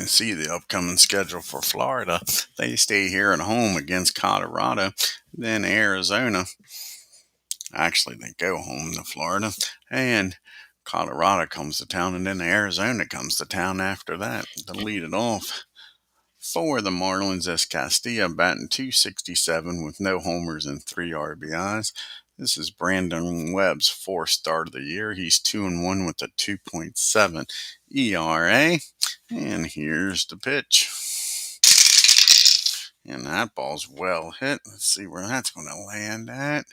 can see the upcoming schedule for Florida. They stay here at home against Colorado, then Arizona. Actually, they go home to Florida, and Colorado comes to town, and then Arizona comes to town after that to lead it off. For the Marlins, S. Castilla batting .267 with no homers and 3 RBIs. This is Brandon Webb's fourth start of the year. He's 2-1 with a 2.7 ERA. And here's the pitch. And that ball's well hit. Let's see where that's going to land at.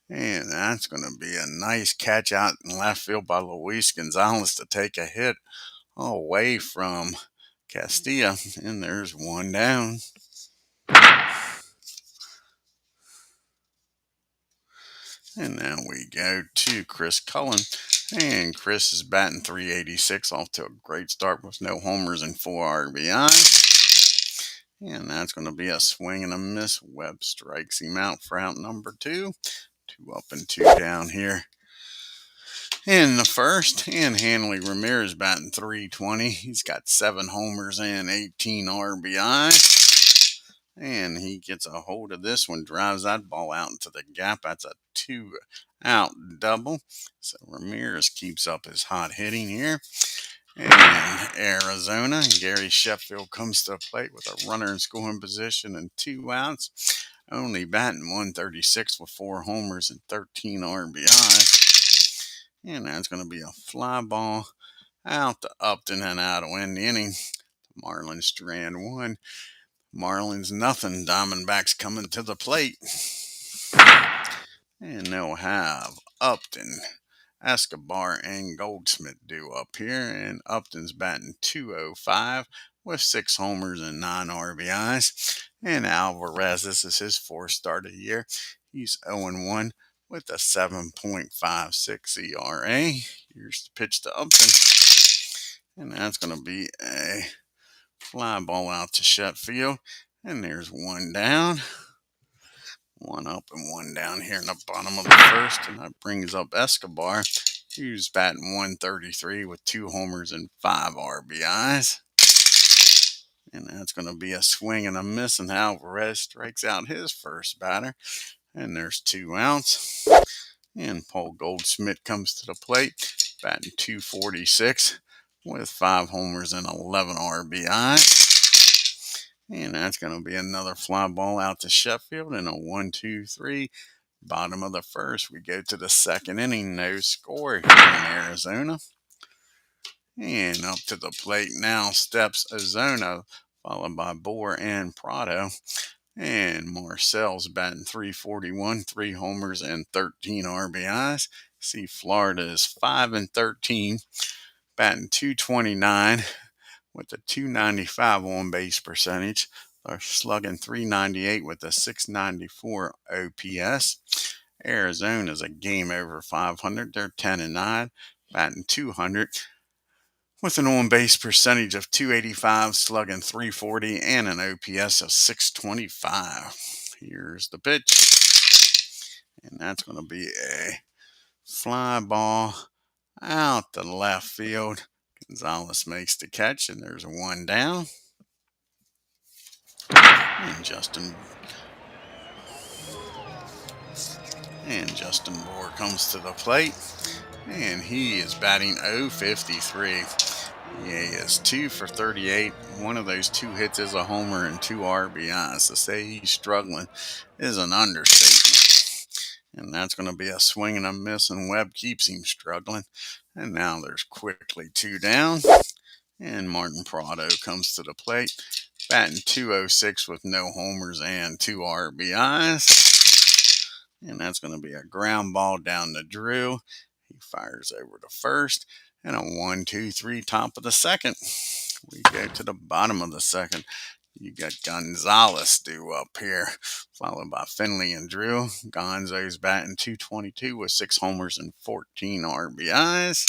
And that's going to be a nice catch out in left field by Luis Gonzalez to take a hit away from Castilla. And there's one down. And now we go to Chris Cullen. And Chris is batting .386 off to a great start with no homers and 4 RBIs. And that's going to be a swing and a miss. Webb strikes him out for out number 2. 2 up and 2 down here in the first. And Hanley Ramirez batting .320. He's got 7 homers and 18 RBIs. And he gets a hold of this one, drives that ball out into the gap. That's a 2-out double. So Ramirez keeps up his hot hitting here. And Arizona, Gary Sheffield comes to the plate with a runner in scoring position and 2 outs. Only batting .136 with 4 homers and 13 RBIs. And that's going to be a fly ball out to Upton and out to end the inning. Marlins strand 1. Marlins nothing. Diamondbacks coming to the plate. And they'll have Upton, Escobar, and Goldschmidt due up here. And Upton's batting .205 with 6 homers and 9 RBIs. And Alvarez, this is his 4th start of the year. He's 0-1 with a 7.56 ERA. Here's the pitch to Upton. And that's going to be a fly ball out to Sheffield. And there's one down. 1 up and 1 down here in the bottom of the first. And that brings up Escobar, who's batting .133 with 2 homers and 5 RBIs. And that's going to be a swing and a miss. And Alvarez strikes out his first batter. And there's 2 outs. And Paul Goldschmidt comes to the plate, batting .246 with 5 homers and 11 RBIs. And that's going to be another fly ball out to Sheffield in a 1-2-3. Bottom of the first, we go to the second inning. No score here in Arizona. And up to the plate now steps Ozona, followed by Boer and Prado. And Marcel's batting .341, 3 homers and 13 RBIs. See, Florida is 5-13, batting .229 with a .295 on-base percentage. They're slugging .398 with a .694 OPS. Arizona's a game over 500. They're 10-9, batting .200 with an on-base percentage of .285, slugging .340, and an OPS of .625. Here's the pitch. And that's going to be a fly ball out to left field. Gonzalez makes the catch, and there's 1 down. And Justin Boer comes to the plate, and he is batting .053. He is 2 for 38. One of those 2 hits is a homer and 2 RBIs. To say he's struggling is an understatement. And that's going to be a swing and a miss, and Webb keeps him struggling. And now there's quickly 2 down. And Martin Prado comes to the plate, batting .206 with no homers and 2 RBIs. And that's going to be a ground ball down to Drew. He fires over to first. And a 1-2-3 top of the second. We go to the bottom of the second. You got Gonzalez due up here, followed by Finley and Drew. Gonzo's batting .222 with 6 homers and 14 RBIs.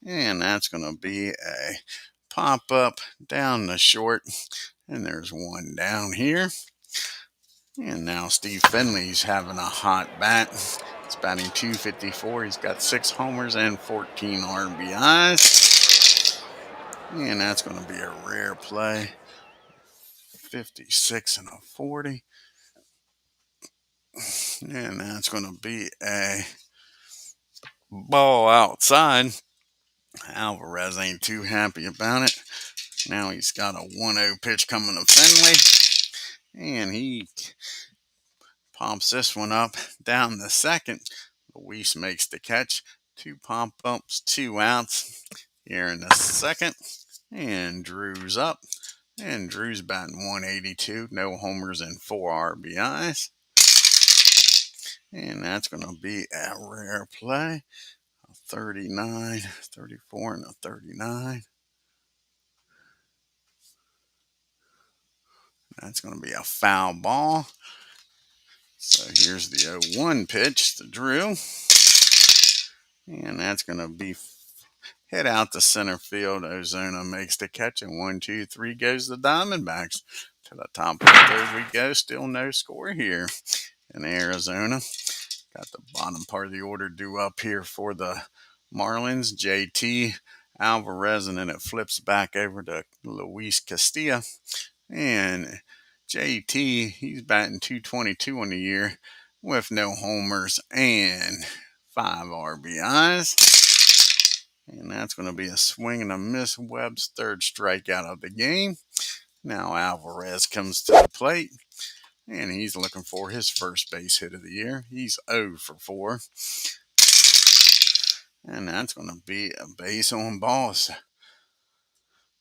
And that's going to be a pop-up down the short. And there's 1 down here. And now Steve Finley's having a hot bat. He's batting .254. He's got 6 homers and 14 RBIs. And that's going to be a rare play. 56 and a 40. And that's going to be a ball outside. Alvarez ain't too happy about it. Now he's got a 1-0 pitch coming to Finley. And he pops this one up down the second. Luis makes the catch. 2 pop ups, 2 outs here in the second. And Drew's up. And Drew's batting 182. No homers and 4 RBIs. And that's going to be a rare play. A 39, 34, and a 39. That's going to be a foul ball. So here's the 0-1 pitch to Drew. And that's going to be hit out to center field. Ozuna makes the catch, and 1, 2, 3 goes the Diamondbacks. To the top of the third we go. Still no score here in Arizona. Got the bottom part of the order due up here for the Marlins. JT, Alvarez, and then it flips back over to Luis Castillo. And JT, he's batting 222 on the year with no homers and 5 RBIs. And that's going to be a swing and a miss. Webb's third strikeout of the game. Now Alvarez comes to the plate, and he's looking for his first base hit of the year. He's 0 for 4. And that's going to be a base on balls.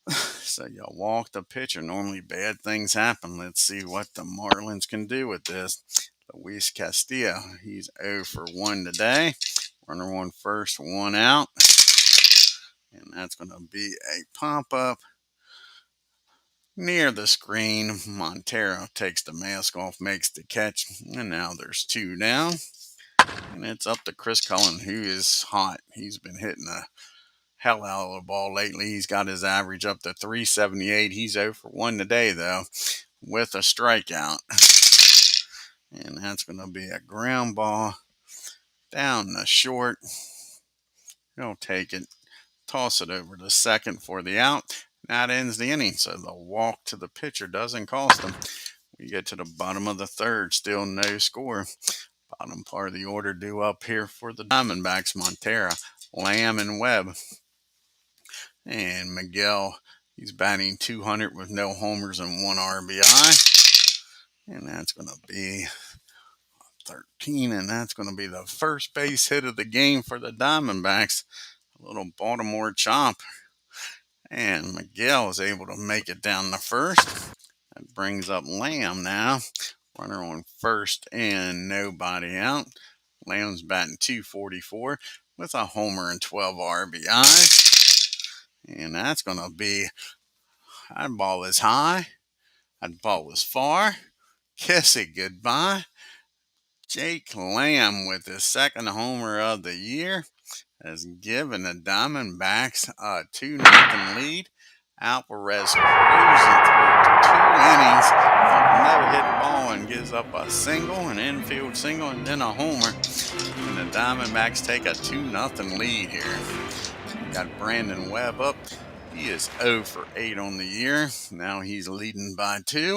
So you walk the pitcher. Normally bad things happen. Let's see what the Marlins can do with this. Luis Castillo, he's 0 for 1 today. Runner on first, 1 out. And that's going to be a pop-up near the screen. Montero takes the mask off, makes the catch, and now there's 2 down. And it's up to Chris Cullen, who is hot. He's been hitting the hell out of the ball lately. He's got his average up to 378. He's 0 for 1 today, though, with a strikeout. And that's going to be a ground ball down the short. He'll take it, toss it over to second for the out. That ends the inning, so the walk to the pitcher doesn't cost him. We get to the bottom of the third, still no score. Bottom part of the order due up here for the Diamondbacks. Montero, Lamb, and Webb. And Miguel, he's batting 200 with no homers and 1 RBI. And that's going to be 13, and that's going to be the first base hit of the game for the Diamondbacks. A little Baltimore chop. And Miguel is able to make it down the first. That brings up Lamb now. Runner on first and nobody out. Lamb's batting 244 with a homer and 12 RBIs. And that's going to be, that ball is high. That ball is far. Kiss it goodbye. Jake Lamb with his second homer of the year has given the Diamondbacks a 2-0 lead. Alvarez cruising through 2 innings of no-hit ball and gives up a single, an infield single, and then a homer. And the Diamondbacks take a 2-0 lead here. Got Brandon Webb up. He is 0 for 8 on the year. Now he's leading by 2.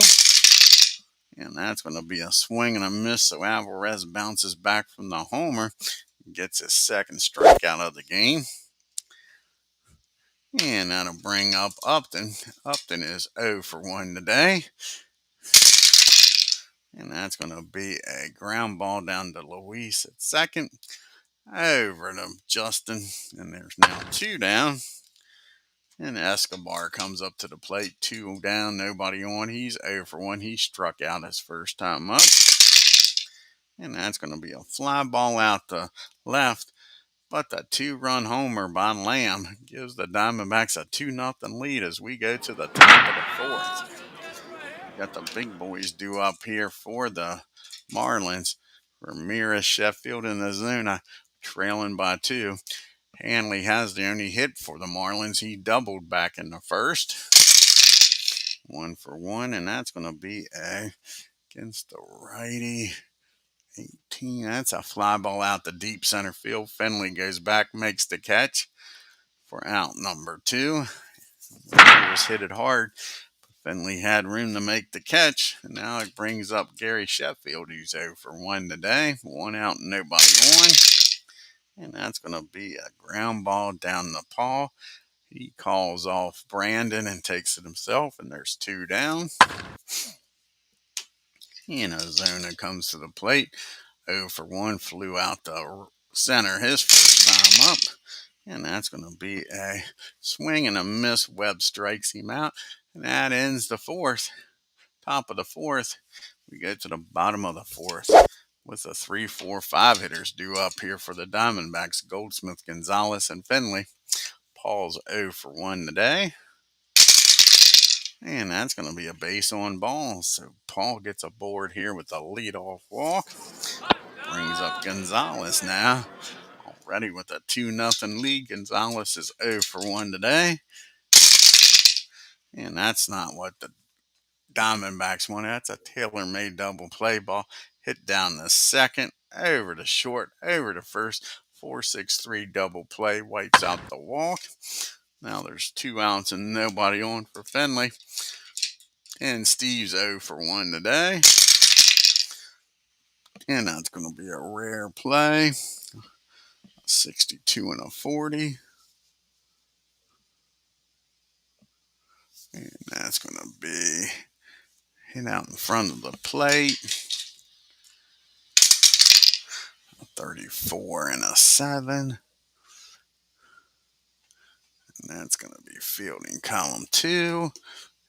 And that's going to be a swing and a miss. So Alvarez bounces back from the homer. Gets his second strikeout of the game. And that'll bring up Upton. Upton is 0 for 1 today. And that's going to be a ground ball down to Luis at second. Over to Justin. And there's now 2 down. And Escobar comes up to the plate. 2 down, nobody on. He's 0 for 1. He struck out his first time up. And that's going to be a fly ball out to left. But the 2-run homer by Lamb gives the Diamondbacks a 2-0 lead as we go to the top of the fourth. Got the big boys due up here for the Marlins. Ramirez, Sheffield, and Ozuna trailing by 2. Hanley has the only hit for the Marlins. He doubled back in the first. 1 for 1, and that's going to be against the righty. 18. That's a fly ball out the deep center field. Finley goes back, makes the catch for out number 2. Warriors hit it hard. Finley had room to make the catch, and now it brings up Gary Sheffield, who's 0 for 1 today. 1 out and nobody on. And that's going to be a ground ball down the paw. He calls off Brandon and takes it himself, and there's 2 down. And Ozuna comes to the plate. 0 for 1, flew out the center his first time up. And that's going to be a swing and a miss. Webb strikes him out. And that ends the 4th. Top of the 4th. We go to the bottom of the 4th with the 3, 4, 5 hitters due up here for the Diamondbacks. Goldsmith, Gonzalez, and Finley. Paul's 0 for 1 today. And that's going to be a base on ball. So Paul gets a board here with a leadoff walk. Brings up Gonzalez now. Already with a 2-0 lead. Gonzalez is 0 for 1 today. And that's not what the Diamondbacks wanted. That's a tailor-made double play ball. Hit down the second, over to short, over to first. 4-6-3 double play. Wipes out the walk. Now there's 2 outs and nobody on for Finley. And Steve's 0 for 1 today. And that's going to be a rare play. 62 and a 40. And that's going to be hit out in front of the plate. 34 and a 7. And that's going to be fielding column 2.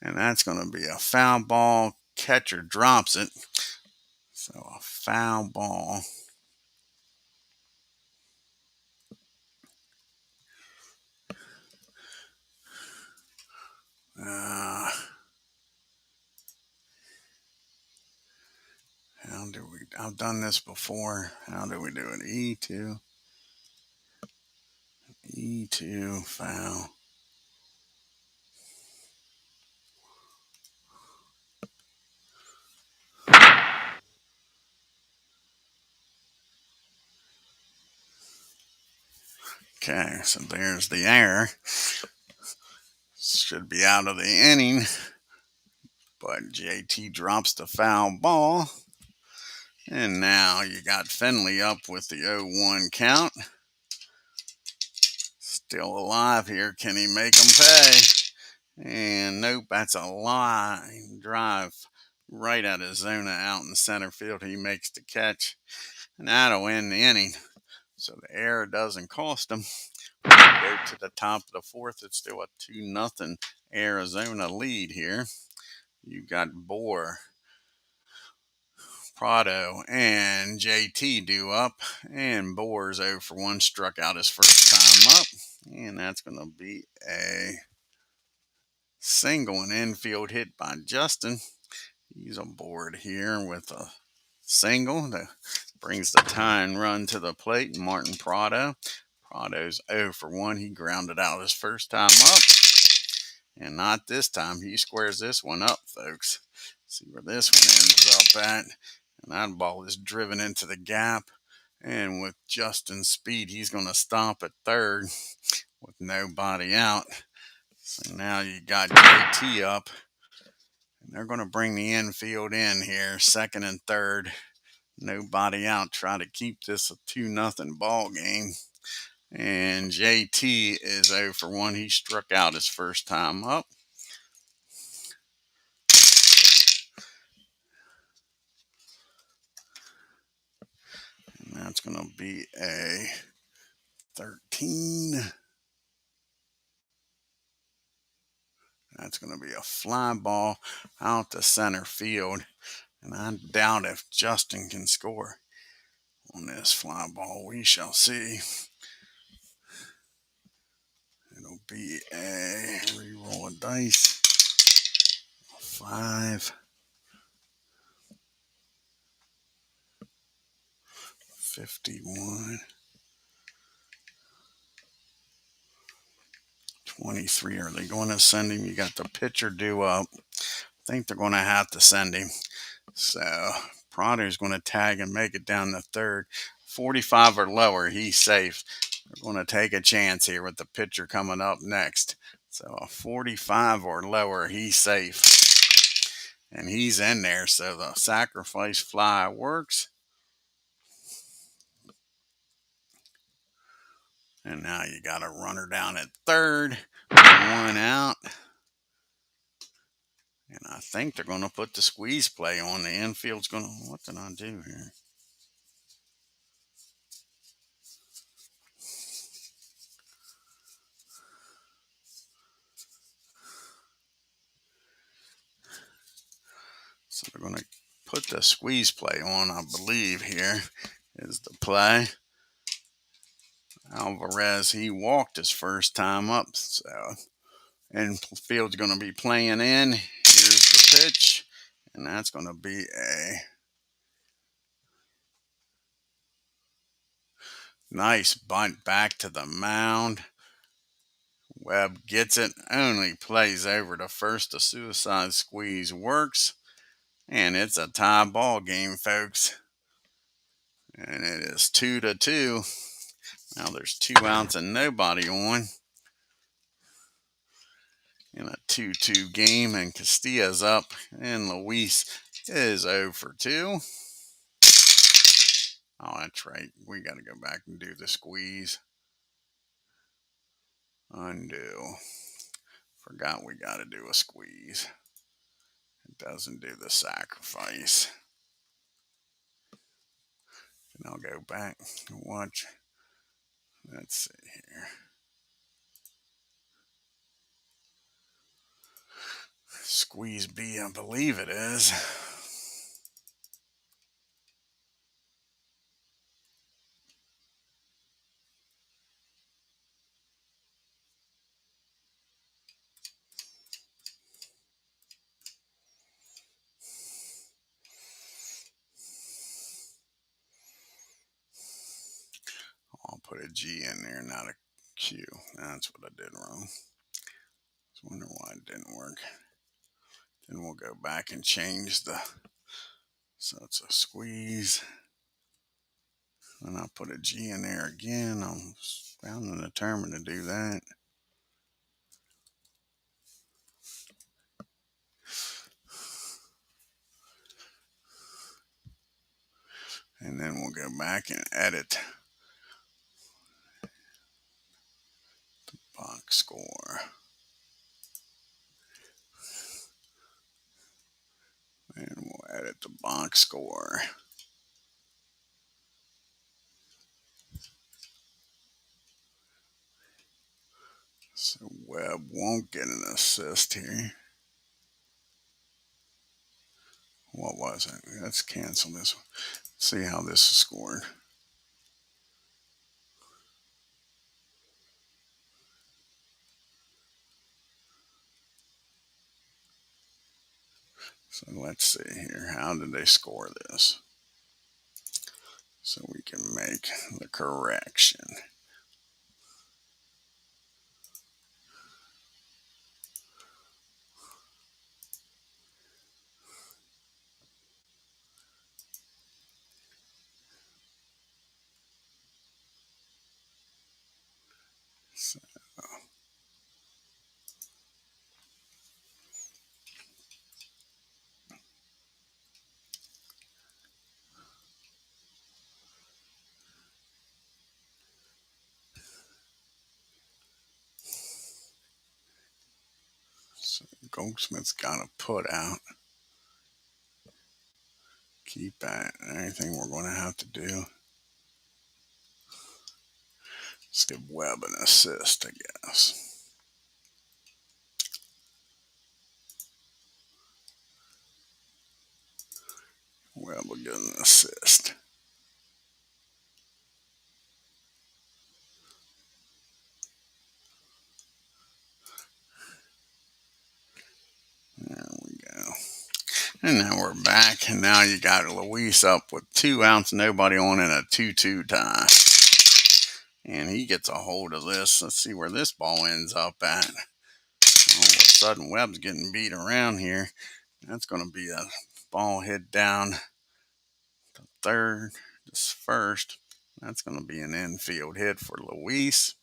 And that's going to be a foul ball. Catcher drops it. So a foul ball. I've done this before. How do we do it? E2, foul. Okay, so there's the error. Should be out of the inning. But JT drops the foul ball. And now you got Finley up with the 0-1 count. Still alive here. Can he make them pay? And nope, that's a line drive right at Ozuna out in center field. He makes the catch. And that'll end the inning. So the error doesn't cost him. We go to the top of the 4th. It's still a 2-0 Arizona lead here. You got Bohr, Prado, and JT due up. And Bohr's 0 for 1, struck out his first time up. And that's going to be a single and infield hit by Justin. He's aboard here with a single that brings the tying run to the plate. Martin Prado. Prado's 0 for 1. He grounded out his first time up. And not this time. He squares this one up, folks. See where this one ends up at. And that ball is driven into the gap. And with Justin's speed, he's going to stop at third with nobody out. So now you got JT up. And they're going to bring the infield in here, second and third. Nobody out. Try to keep this a 2-0 ball game. And JT is 0 for 1. He struck out his first time up. And that's going to be a 13. That's going to be a fly ball out to center field. And I doubt if Justin can score on this fly ball. We shall see. It'll be a re-roll of dice. 5. 51. 23. Are they going to send him? You got the pitcher due up. I think they're going to have to send him. So Prado's going to tag and make it down to third. 45 or lower, he's safe. They're going to take a chance here with the pitcher coming up next. So a 45 or lower, he's safe. And he's in there, so the sacrifice fly works. And now you got a runner down at third, one out. And I think they're going to put the squeeze play on. The infield's going to, what did I do here? So they're going to put the squeeze play on, I believe here is the play. Alvarez, he walked his first time up. So infield's going to be playing in. Here's the pitch. And that's going to be a nice bunt back to the mound. Webb gets it, only plays over to first. The suicide squeeze works. And it's a tie ball game, folks. And it is 2-2. Now there's 2 outs and nobody on in a 2-2 game. And Castilla's up. And Luis is 0 for 2. Oh, that's right. We got to go back and do the squeeze. Undo. Forgot we got to do a squeeze. It doesn't do the sacrifice. And I'll go back and watch. Let's see here. Squeeze B, I believe it is. I'll put a G in there, not a Q. That's what I did wrong. I was wondering why it didn't work. Then we'll go back and change the, so it's a squeeze. And I'll put a G in there again. I'm bound and determined to do that. And then we'll go back and edit the box score. And we'll edit the box score. So Webb won't get an assist here. What was it? Let's cancel this one. See how this is scored. So let's see here. How did they score this? So we can make the correction. So Goldsmith's got to put out. Keep that. Anything we're going to have to do. Let's give Webb an assist, I guess. Webb will get an assist. There we go. And now we're back. And now you got Luis up with 2 outs, nobody on in a 2-2 tie. And he gets a hold of this. Let's see where this ball ends up at. All of a sudden, Webb's getting beat around here. That's going to be a ball hit down to third, this first. That's going to be an infield hit for Luis.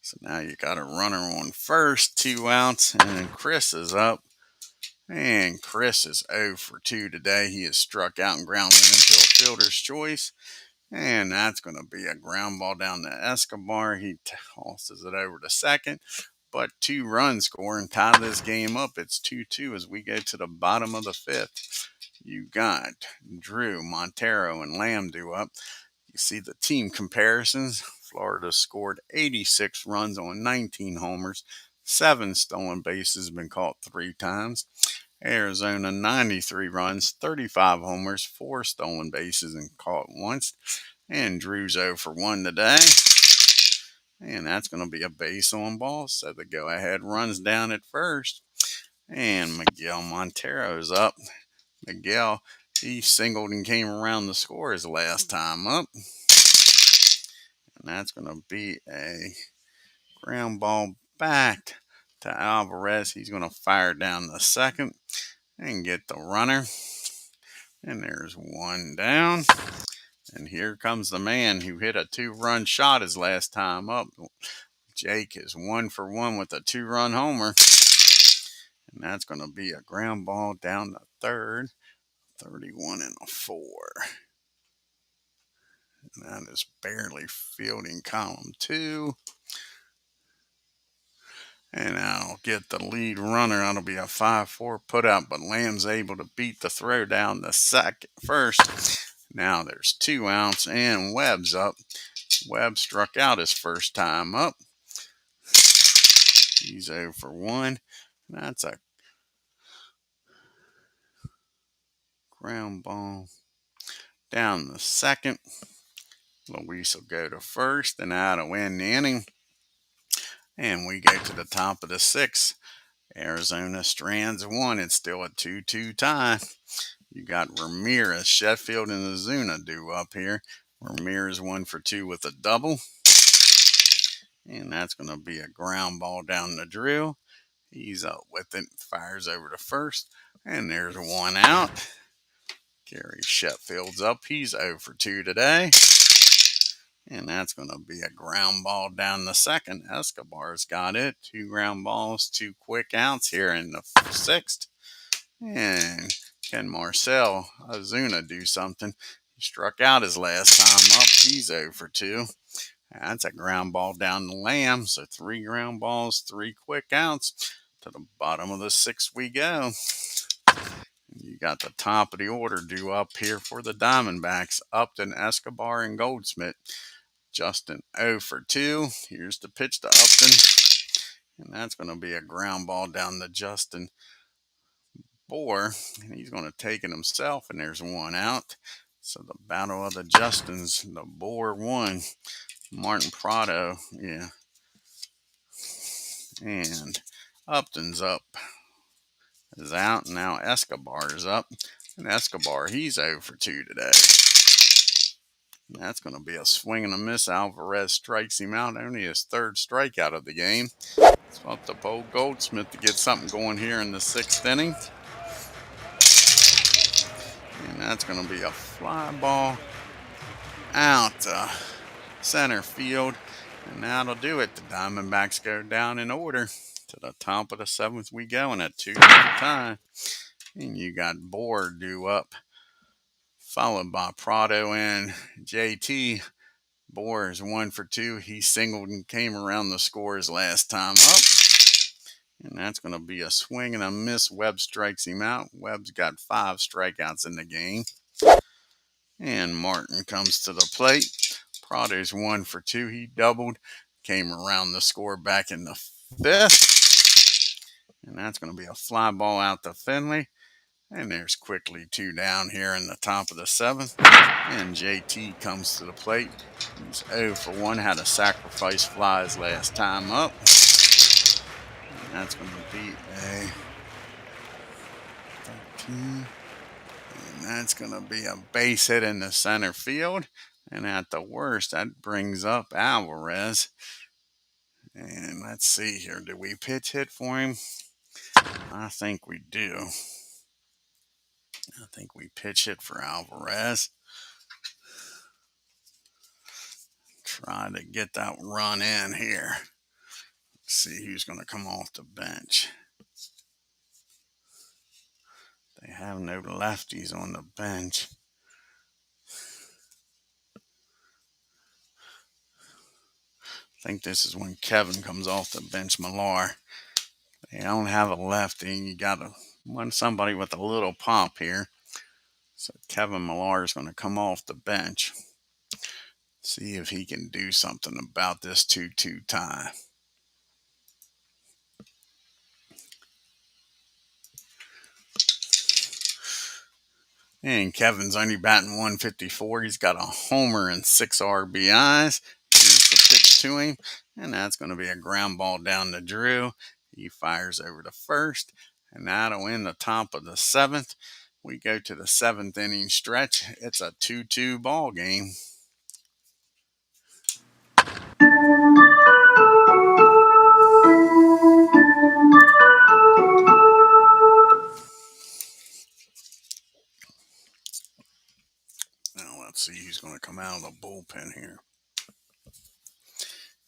So now you got a runner on first, 2 outs, and then Chris is up. And Chris is 0 for 2 today. He is struck out and grounded into a fielder's choice. And that's going to be a ground ball down to Escobar. He tosses it over to second. But 2 runs score and tie this game up. It's 2-2 as we go to the bottom of the 5th. You got Drew, Montero, and Lamb due up. You see the team comparisons. Florida scored 86 runs on 19 homers. 7 stolen bases, been caught 3 times. Arizona 93 runs, 35 homers, 4 stolen bases, and caught once. And Drew's 0 for 1 today. And that's going to be a base on ball. So the go-ahead runs down at first. And Miguel Montero's up. Miguel, he singled and came around the score his last time up. And that's going to be a ground ball back to Alvarez. He's going to fire down the second and get the runner. And there's 1 down. And here comes the man who hit a 2-run shot his last time up. Jake is 1 for 1 with a 2-run homer. And that's going to be a ground ball down to third. 31 and a 4. And that is barely fielding column 2. And I'll get the lead runner. That'll be a 5-4 putout, but Lamb's able to beat the throw down the first. Now there's 2 outs and Webb's up. Webb struck out his first time up. He's 0 for 1. That's a ground ball down the second. Luis will go to first, and that'll win the inning. And we go to the top of the 6th. Arizona strands 1. It's still a 2-2 tie. You got Ramirez, Sheffield, and Ozuna due up here. Ramirez 1 for 2 with a double. And that's going to be a ground ball down the Drew. He's up with it, fires over to first. And there's 1 out. Gary Sheffield's up. He's 0 for 2 today. And that's going to be a ground ball down the second. Escobar's got it. 2 ground balls, 2 quick outs here in the 6th. And can Marcell Ozuna do something? He struck out his last time up. He's 0 for 2. That's a ground ball down the Lamb. So 3 ground balls, 3 quick outs. To the bottom of the 6th we go. You got the top of the order due up here for the Diamondbacks. Upton, Escobar, and Goldschmidt. Justin 0 for 2. Here's the pitch to Upton. And that's going to be a ground ball down to Justin Bohr. And he's going to take it himself. And there's 1 out. So the battle of the Justins. The Bohr 1. Martin Prado. Yeah. And Upton's up. Is out. Now Escobar is up. And Escobar, he's 0 for 2 today. And that's going to be a swing and a miss. Alvarez strikes him out. Only his 3rd strikeout of the game. It's up to Bo Goldsmith to get something going here in the 6th inning. And that's going to be a fly ball out center field. And that'll do it. The Diamondbacks go down in order. To the top of the 7th we go in a 2-2 tie. And you got Bohr due up, followed by Prado and JT. Bohr is 1 for 2. He singled and came around the score his last time up. And that's going to be a swing and a miss. Webb strikes him out. Webb's got 5 strikeouts in the game. And Martin comes to the plate. Prado's 1 for 2. He doubled, came around the score back in the 5th. And that's going to be a fly ball out to Finley. And there's quickly 2 down here in the top of the 7th. And JT comes to the plate. He's 0 for 1. Had a sacrifice fly his last time up. And that's going to be a 13. And that's going to be a base hit in the center field. And at the worst, that brings up Alvarez. And let's see here. Do we pitch hit for him? I think we do. I think we pitch hit for Alvarez. Try to get that run in here. see who's going to come off the bench. They have no lefties on the bench. I think this is when Kevin comes off the bench, Millar. They don't have a lefty. You got to want somebody with a little pop here. So Kevin Millar is going to come off the bench. See if he can do something about this 2-2 tie. And Kevin's only batting 154. He's got a homer and 6 RBIs. Here's the pitch to him. And that's going to be a ground ball down to Drew. He fires over to first. And that'll end the top of the 7th. We go to the 7th inning stretch. It's a 2-2 ball game. Now let's see who's going to come out of the bullpen here.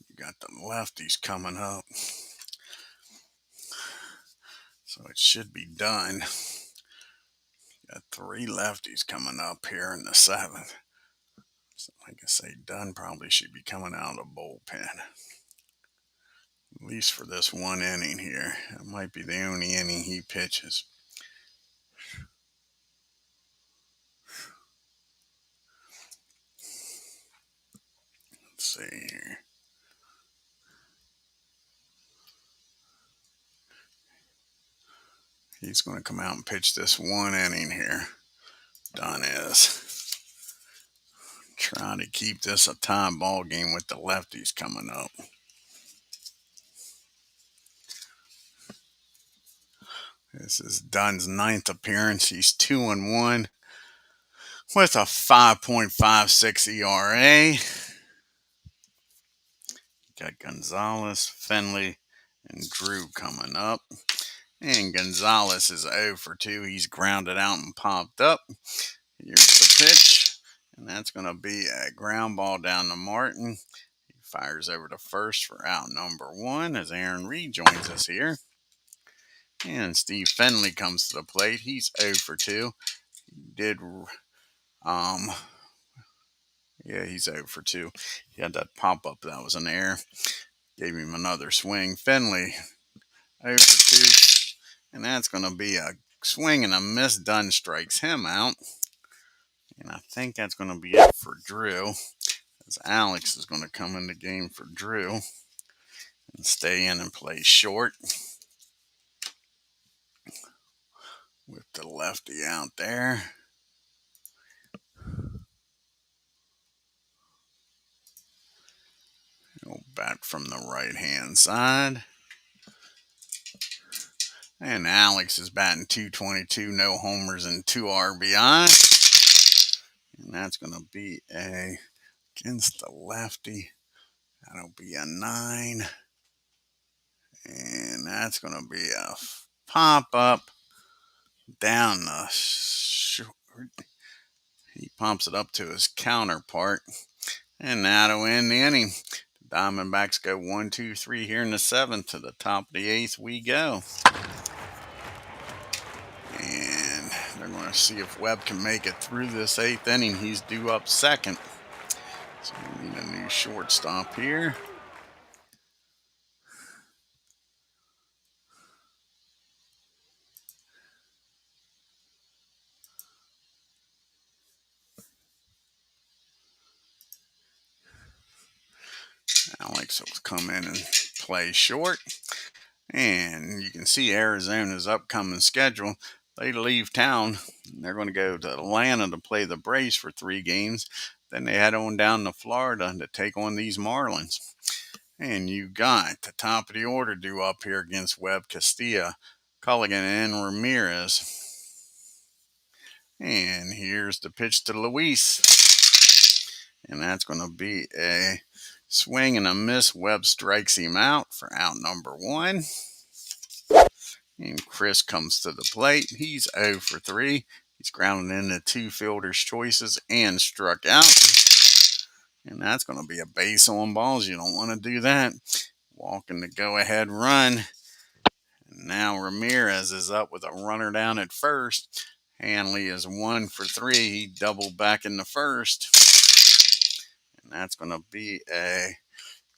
You got the lefties coming up. So it should be done. Got 3 lefties coming up here in the 7th. So like I say, Dunn probably should be coming out of the bullpen. At least for this one inning here. It might be the only inning he pitches. Let's see here. He's going to come out and pitch this one inning here. Dunn is. Trying to keep this a tie ball game with the lefties coming up. This is Dunn's 9th appearance. He's 2-1 with a 5.56 ERA. Got Gonzalez, Finley, and Drew coming up. And Gonzalez is 0 for 2. He's grounded out and popped up. Here's the pitch. And that's going to be a ground ball down to Martin. He fires over to first for out number 1 as Aaron Reed joins us here. And Steve Finley comes to the plate. He's 0 for 2. He's 0 for 2. He had that pop-up. That was an error. Gave him another swing. Finley 0 for 2. And that's going to be a swing and a miss. Dunn strikes him out. And I think that's going to be it for Drew. As Alex is going to come in the game for Drew. And stay in and play short. With the lefty out there. He'll bat from the right-hand side. And Alex is batting .222, no homers and 2 RBIs. And that's going to be against the lefty. That'll be a 9. And that's going to be a pop-up down the short. He pumps it up to his counterpart. And that'll end the inning. The Diamondbacks go 1-2-3 here in the 7th. To the top of the 8th we go. And they're going to see if Webb can make it through this 8th inning. He's due up second. So we need a new shortstop here. Alex will come in and play short. And you can see Arizona's upcoming schedule. They leave town. They're going to go to Atlanta to play the Braves for 3 games. Then they head on down to Florida to take on these Marlins. And you got the top of the order due up here against Webb, Castilla, Culligan, and Ramirez. And here's the pitch to Luis. And that's going to be a swing and a miss. Webb strikes him out for out number 1. And Chris comes to the plate. He's 0 for 3. He's grounded into 2 fielders' choices and struck out. And that's going to be a base on balls. You don't want to do that. walking the go-ahead run. And now Ramirez is up with a runner down at first. Hanley is 1 for 3. He doubled back in the first. And that's going to be a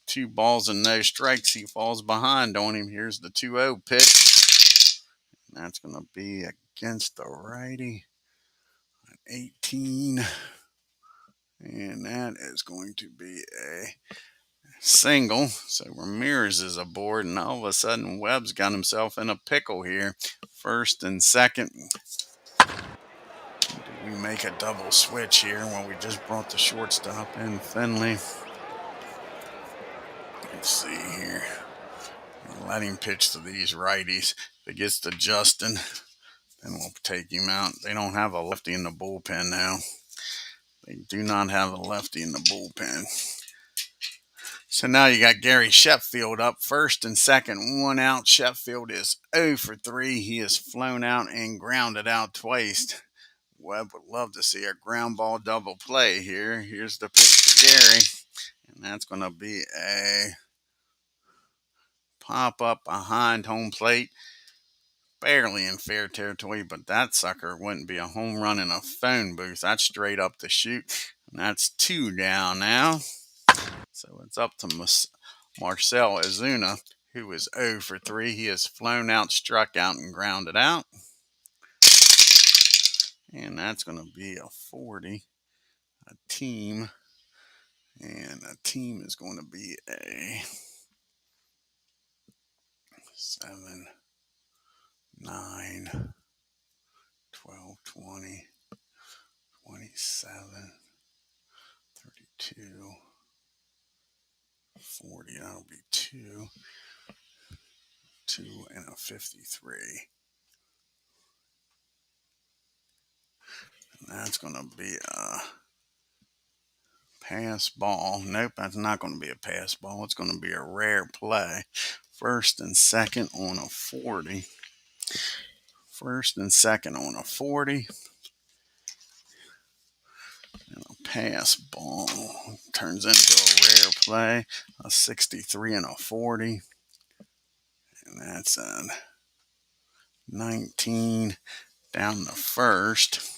2 balls and no strikes. He falls behind on him. Here's the 2-0 pitch. And that's going to be against the righty. 18. And that is going to be a single. So Ramirez is aboard, and all of a sudden Webb's got himself in a pickle here. First and second. Do we make a double switch here when we just brought the shortstop in, Finley? Let's see here. Let him pitch to these righties. If it gets to Justin, then we'll take him out. They don't have a lefty in the bullpen now. They do not have a lefty in the bullpen. So now you got Gary Sheffield up first and second, 1 out. Sheffield is 0 for 3. He has flown out and grounded out twice. Webb would love to see a ground ball double play here. Here's the pitch to Gary, and that's going to be a pop up behind home plate. Barely in fair territory, but that sucker wouldn't be a home run in a phone booth. That's straight up the chute, and that's 2 down now. So it's up to Marcell Ozuna, who is 0 for 3. He has flown out, struck out, and grounded out. And that's going to be a 40, a team. And a team is going to be a 7, 9, 12, 20, 27, 32, 40. That'll be 2, 2, and a 53. And that's going to be a pass ball. Nope, that's not going to be a pass ball. It's going to be a rare play. First and second on a 40. First and second on a 40. And a pass ball turns into a rare play. A 63 and a 40. And that's a 19 down the first.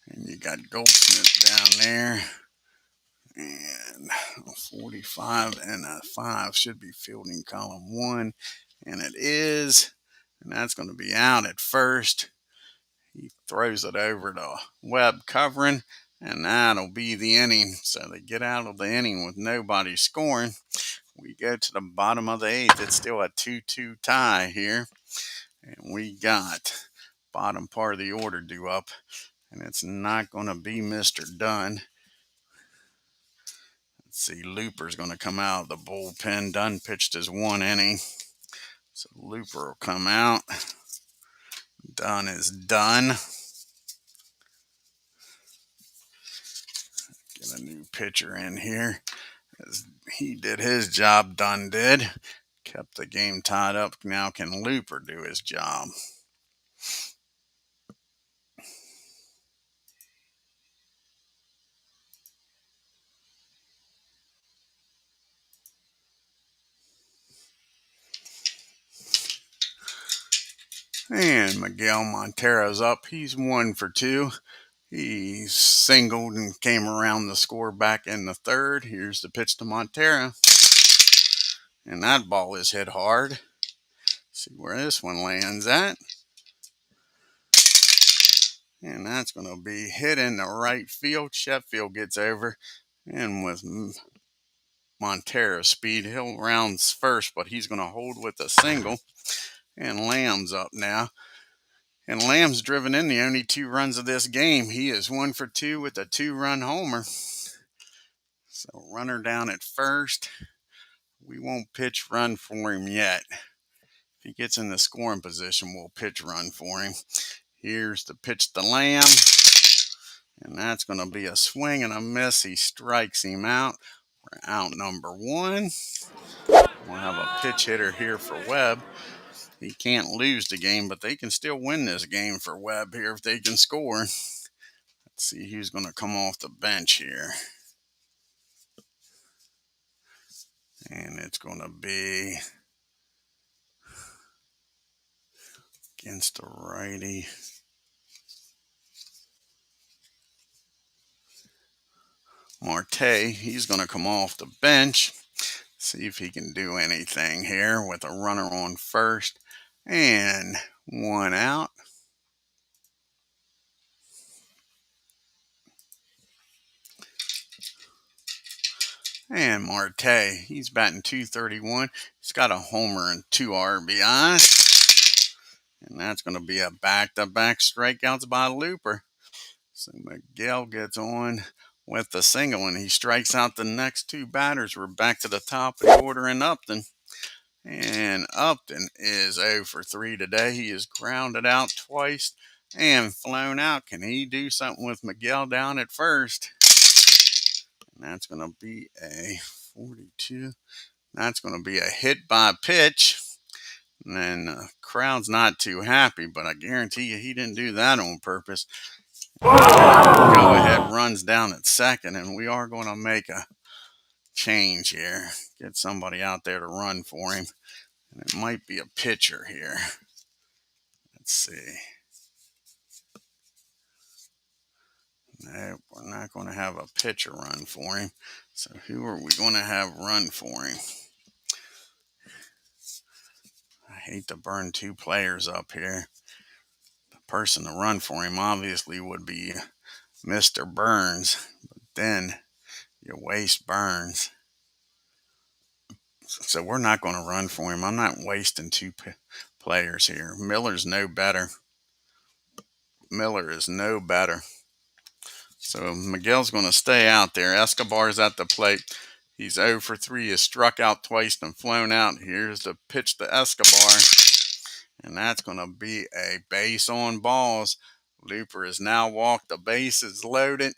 And you got Goldsmith down there. And a 45 and a 5 should be fielding column 1. And it is. And that's going to be out at first. He throws it over to Webb covering. And that'll be the inning. So they get out of the inning with nobody scoring. We go to the bottom of the 8th. It's still a 2-2 tie here. And we got bottom part of the order due up. And it's not going to be Mr. Dunn. Let's see, Looper's going to come out of the bullpen. Dunn pitched his 1 inning. So Looper will come out. Dunn is done. Get a new pitcher in here. As he did his job, Dunn did. Kept the game tied up. Now can Looper do his job? And Miguel Montero's up. He's 1 for 2. He singled and came around the score back in the third. Here's the pitch to Montero. And that ball is hit hard. See where this one lands at. And that's going to be hit in the right field. Sheffield gets over. And with Montero's speed, he'll rounds first, but he's going to hold with a single. And Lamb's up now. And Lamb's driven in the only 2 runs of this game. He is 1 for 2 with a 2-run homer. So runner down at first. We won't pitch run for him yet. If he gets in the scoring position, we'll pitch run for him. Here's the pitch to Lamb. And that's going to be a swing and a miss. He strikes him out. We're out number 1. We'll have a pitch hitter here for Webb. He can't lose the game, but they can still win this game for Webb here if they can score. Let's see who's going to come off the bench here. And it's going to be against the righty. Marte, he's going to come off the bench. See if he can do anything here with a runner on first and one out. And Marte, he's batting .231. He's got a homer and 2 RBIs. And that's going to be a back-to-back strikeouts by Looper. So Miguel gets on with the single, and he strikes out the next 2 batters. We're back to the top of the order in Upton. And Upton is 0 for 3 today. He is grounded out twice and flown out. Can he do something with Miguel down at first? And that's going to be a 42. That's going to be a hit by pitch. And then the crowd's not too happy, but I guarantee you he didn't do that on purpose. Go ahead runs down at second, and we are going to make a change here. Get somebody out there to run for him. And it might be a pitcher here. Let's see. No, we're not going to have a pitcher run for him. So who are we going to have run for him? I hate to burn 2 players up here. The person to run for him obviously would be Mr. Burns. But then you waste Burns. So we're not going to run for him. I'm not wasting 2 players here. Miller's no better. Miller is no better. So Miguel's going to stay out there. Escobar's at the plate. He's 0 for 3. He's struck out twice and flown out. Here's the pitch to Escobar. And that's going to be a base on balls. Looper has now walked. The base is loaded.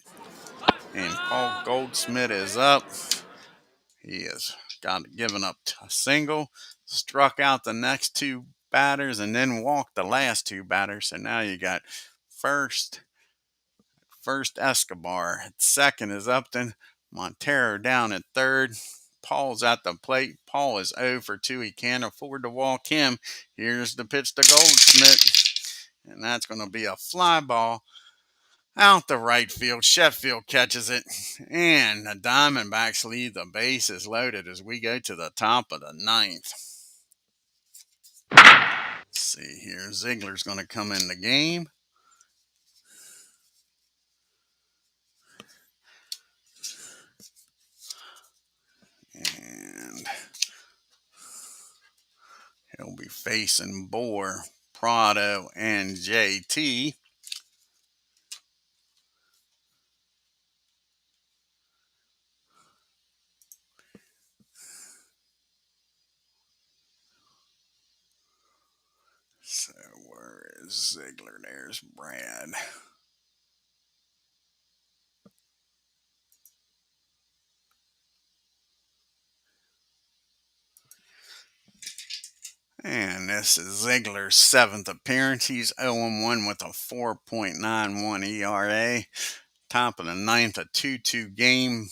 And Paul Goldschmidt is up. He has given up a single, struck out the next 2 batters, and then walked the last 2 batters. So now you got first Escobar. At second is Upton. Montero down at third. Paul's at the plate. Paul is 0 for 2. He can't afford to walk him. Here's the pitch to Goldschmidt. And that's going to be a fly ball out the right field. Sheffield catches it. And the Diamondbacks leave the bases loaded as we go to the top of the 9th. Let's see here. Ziegler's going to come in the game. And he'll be facing Bohr, Prado, and JT. So where is Ziegler? There's Brad. And this is Ziegler's 7th appearance. He's 0-1 with a 4.91 ERA. Top of the 9th, a 2-2 game.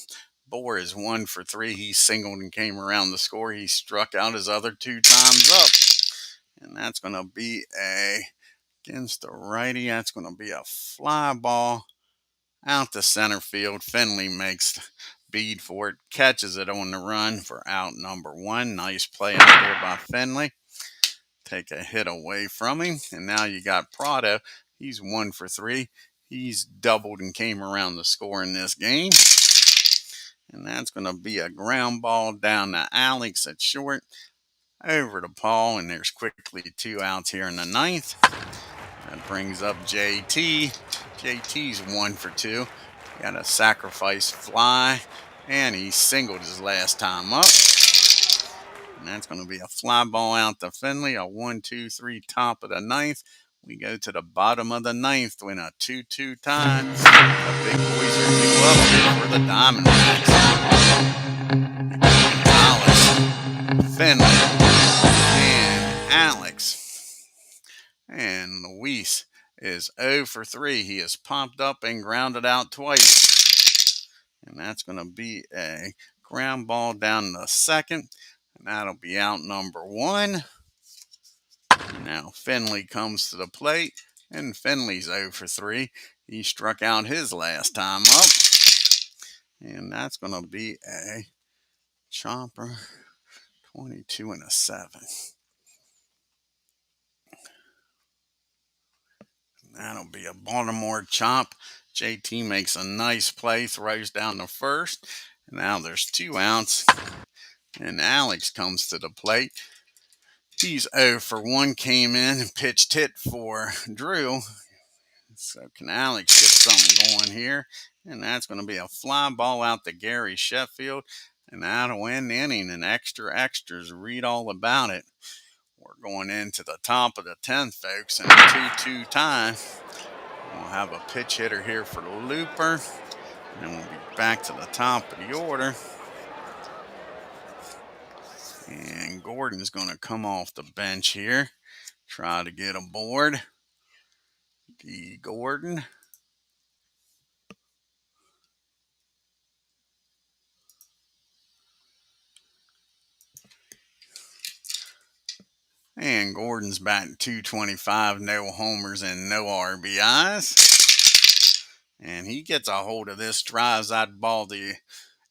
Bohr is 1 for 3. He singled and came around the score. He struck out his other 2 times up. And that's going to be against the righty. That's going to be a fly ball out to center field. Finley makes bead for it, catches it on the run for out number 1. Nice play out there by Finley. Take a hit away from him. And now you got Prado. He's 1 for 3. He's doubled and came around the score in this game. And that's going to be a ground ball down to Alex at short. Over to Paul, and there's quickly 2 outs here in the 9th. That brings up JT. JT's 1 for 2. Got a sacrifice fly, and he singled his last time up. And that's going to be a fly ball out to Finley, a 1-2-3 top of the 9th. We go to the bottom of the 9th in a 2-2 tie. The big boys are due up here for the Diamondbacks. Gonzalez, Finley, and Alex. And Luis is 0 for 3. He is popped up and grounded out twice. And that's going to be a ground ball down the second, and that'll be out number 1. Now Finley comes to the plate, and Finley's 0 for 3. He struck out his last time up, and that's going to be a chopper, 22 and a 7. That'll be a Baltimore chop. JT makes a nice play, throws down the first. And now there's 2 outs. And Alex comes to the plate. He's 0 for 1, came in and pitched hit for Drew. So can Alex get something going here? And that's going to be a fly ball out to Gary Sheffield. And that'll end the inning. And extras, read all about it. We're going into the top of the 10th, folks, and a 2-2 tie. We'll have a pitch hitter here for the Looper, and we'll be back to the top of the order. And Gordon's going to come off the bench here, try to get aboard. D. Gordon. And Gordon's batting .225, no homers and no RBIs. And he gets a hold of this, drives that ball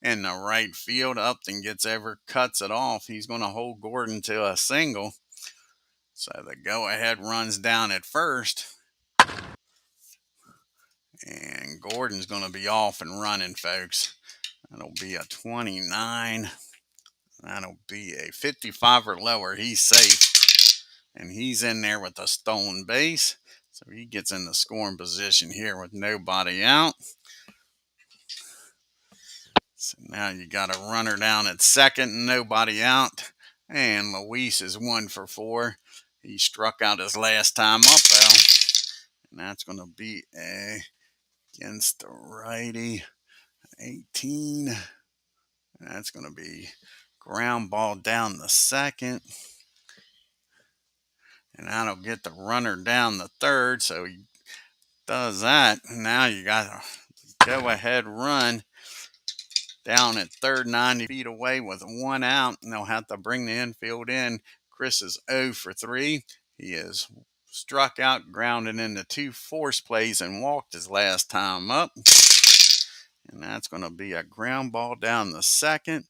in the right field. Upton gets over, cuts it off. He's going to hold Gordon to a single. So the go-ahead runs down at first. And Gordon's going to be off and running, folks. That'll be a 29. That'll be a 55 or lower. He's safe. And he's in there with a stolen base. So he gets in the scoring position here with nobody out. So now you got a runner down at second, nobody out. And Luis is 1 for 4. He struck out his last time up, though. And that's going to be against the righty, 18. And that's going to be ground ball down the second. And that'll get the runner down the third. So he does that. And now you got a go-ahead run down at third, 90 feet away with 1 out. And they'll have to bring the infield in. Chris is 0 for 3. He is struck out, grounded into 2 force plays, and walked his last time up. And that's going to be a ground ball down the second.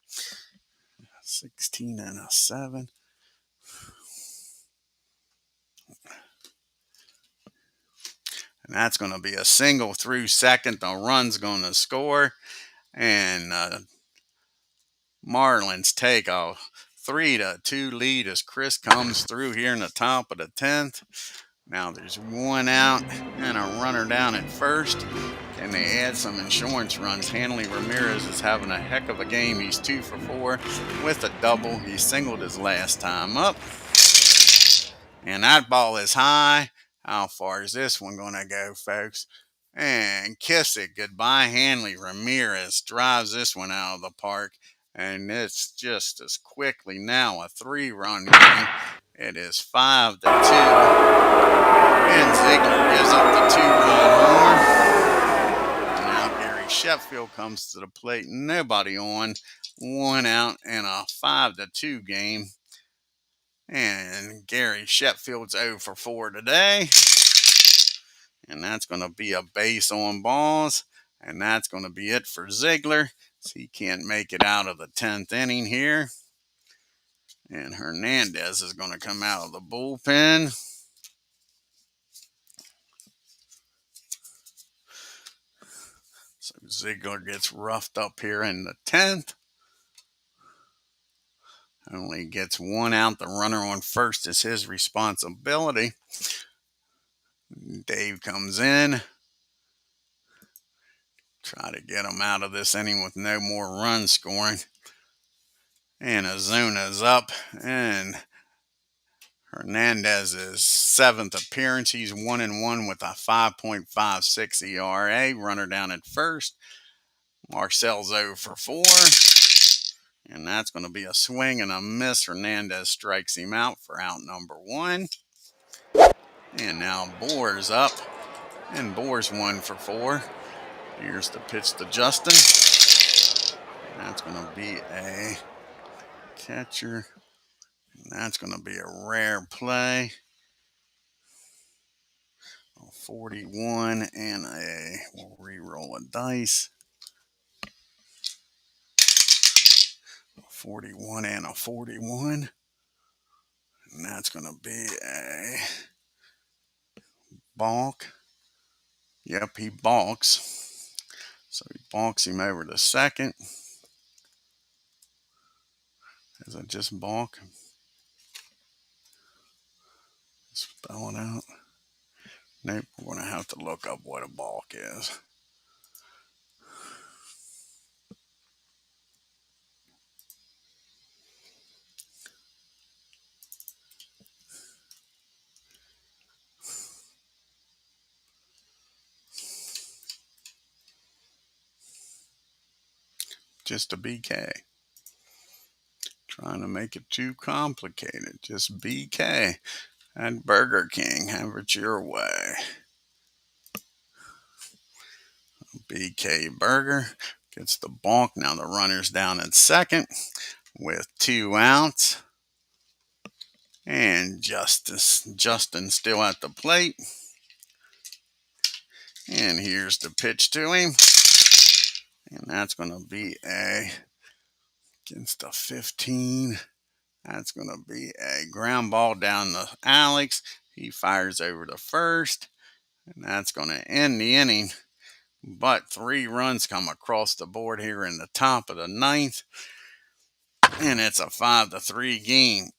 16 and a 7. And that's going to be a single through second. The run's going to score. And Marlins take a 3-2 lead as Chris comes through here in the top of the 10th. Now there's 1 out and a runner down at first. Can they add some insurance runs? Hanley Ramirez is having a heck of a game. He's 2 for 4 with a double. He singled his last time up. And that ball is high. How far is this one going to go, folks? And kiss it goodbye. Hanley Ramirez drives this one out of the park. And it's just as quickly now a 3-run game. It is 5-2. And Ziegler gives up the 2-run homer. Now Gary Sheffield comes to the plate. Nobody on. 1 out in a 5-2 game. And Gary Sheffield's 0 for 4 today. And that's going to be a base on balls. And that's going to be it for Ziegler. So he can't make it out of the 10th inning here. And Hernandez is going to come out of the bullpen. So Ziegler gets roughed up here in the 10th. Only gets 1 out. The runner on first is his responsibility. Dave comes in. Try to get him out of this inning with no more run scoring. And Azuna's up. And Hernandez's 7th appearance. He's 1-1 with a 5.56 ERA. Runner down at first. Marcel's 0 for 4. And that's going to be a swing and a miss. Hernandez strikes him out for out number 1. And now Boer's up. And Boer's 1 for 4. Here's the pitch to Justin. That's going to be a catcher. And that's going to be a rare play. 41 and we'll re-roll a dice. 41 and a 41. And that's going to be a balk. Yep, he balks. So he balks him over to second. Is it just balk? Spell it out. Nope, we're going to have to look up what a balk is. Just a BK. Trying to make it too complicated. Just BK. And Burger King, have it your way. BK Burger gets the balk. Now the runner's down at second with 2 outs. And Justin still at the plate. And here's the pitch to him. And that's going to be against a 15. That's going to be a ground ball down to Alex. He fires over to first. And that's going to end the inning. But 3 runs come across the board here in the top of the 9th. And it's a 5-3 game.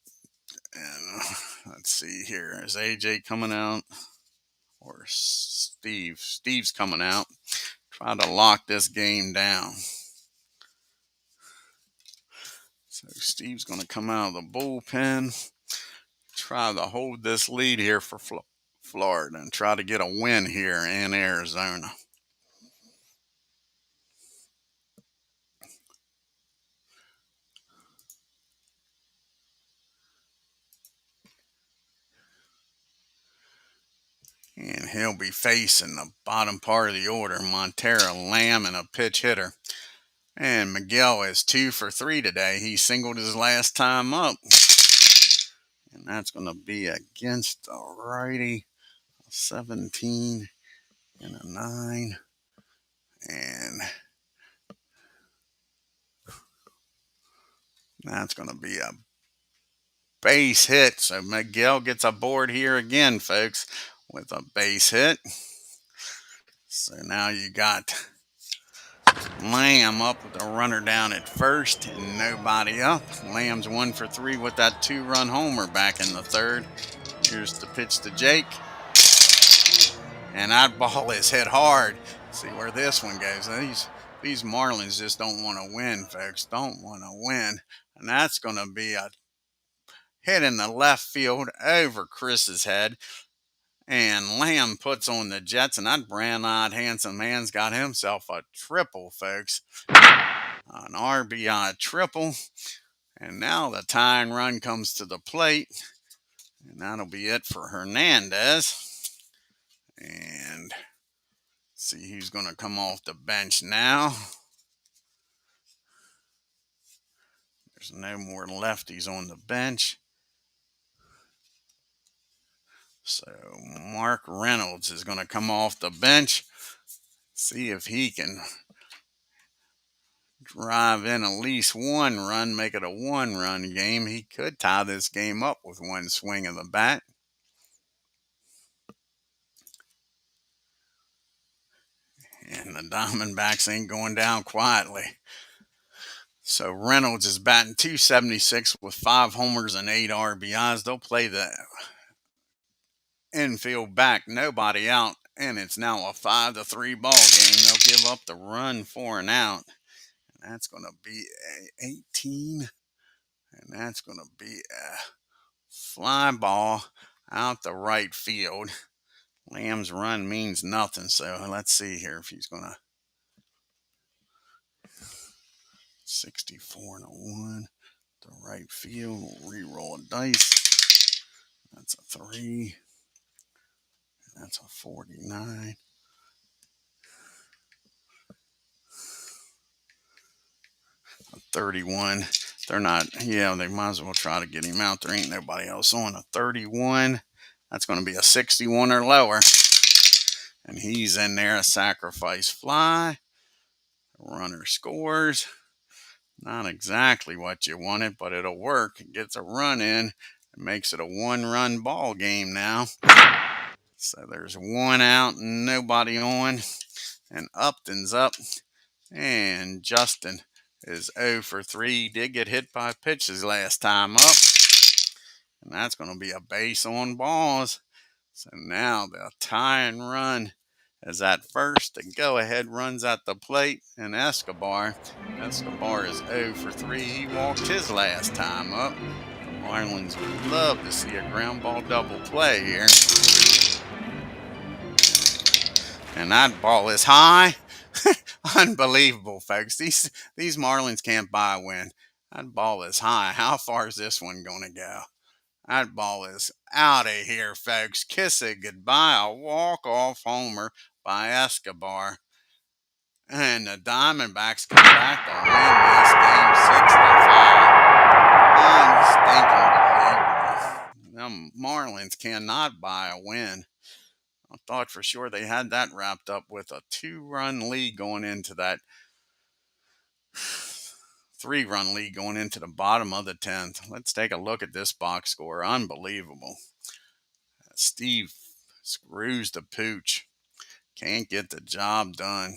And let's see here. Is AJ coming out? Or Steve? Steve's coming out. Try to lock this game down. So Steve's going to come out of the bullpen. Try to hold this lead here for Florida and try to get a win here in Arizona. And he'll be facing the bottom part of the order. Montero, Lamb, and a pitch hitter. And Miguel is 2 for 3 today. He singled his last time up. And that's going to be against the righty. 17 and a 9. And that's going to be a base hit. So Miguel gets aboard here again, folks, with a base hit. So now you got Lamb up with a runner down at first and nobody up. Lamb's 1 for 3 with that 2-run homer back in the 3rd. Here's the pitch to Jake. And that ball is hit hard. See where this one goes. These Marlins just don't want to win, folks. Don't want to win. And that's going to be a hit in the left field over Chris's head. And Lamb puts on the Jets, and that brown-eyed handsome man's got himself a triple, folks. An RBI triple. And now the tying run comes to the plate. And that'll be it for Hernandez. And see who's going to come off the bench now. There's no more lefties on the bench. So Mark Reynolds is going to come off the bench. See if he can drive in at least 1 run, make it a 1-run game. He could tie this game up with 1 swing of the bat. And the Diamondbacks ain't going down quietly. So Reynolds is batting .276 with 5 homers and 8 RBIs. They'll play the infield back, nobody out, and it's now a 5-3 ball game. They'll give up the run for an out. And that's going to be a 18. And that's going to be a fly ball out the right field. Lamb's run means nothing, so let's see here if he's going to 64 and a 1. The right field. We'll re-roll a dice. That's a 3. And that's a 49. 31. They're not, yeah, they might as well try to get him out. There ain't nobody else on. A 31. That's going to be a 61 or lower. And he's in there, a sacrifice fly. Runner scores. Not exactly what you wanted, but it'll work. It gets a run in. It makes it a 1-run ball game now. So there's 1 out and nobody on. And Upton's up. And Justin is 0 for 3. He did get hit by pitches last time up. And that's going to be a base on balls. So now the tying run is at first. The go-ahead runs at the plate. And Escobar is 0 for 3. He walked his last time up. The Marlins would love to see a ground ball double play here. And that ball is high. Unbelievable, folks. These Marlins can't buy a win. That ball is high. How far is this one going to go? That ball is out of here, folks. Kiss it goodbye. A walk-off homer by Escobar. And the Diamondbacks come back to win this game 6-5. Unstinking believable. The Marlins cannot buy a win. I thought for sure they had that wrapped up with a 2-run lead going into that 3-run lead going into the bottom of the 10th. Let's take a look at this box score. Unbelievable. Steve screws the pooch. Can't get the job done.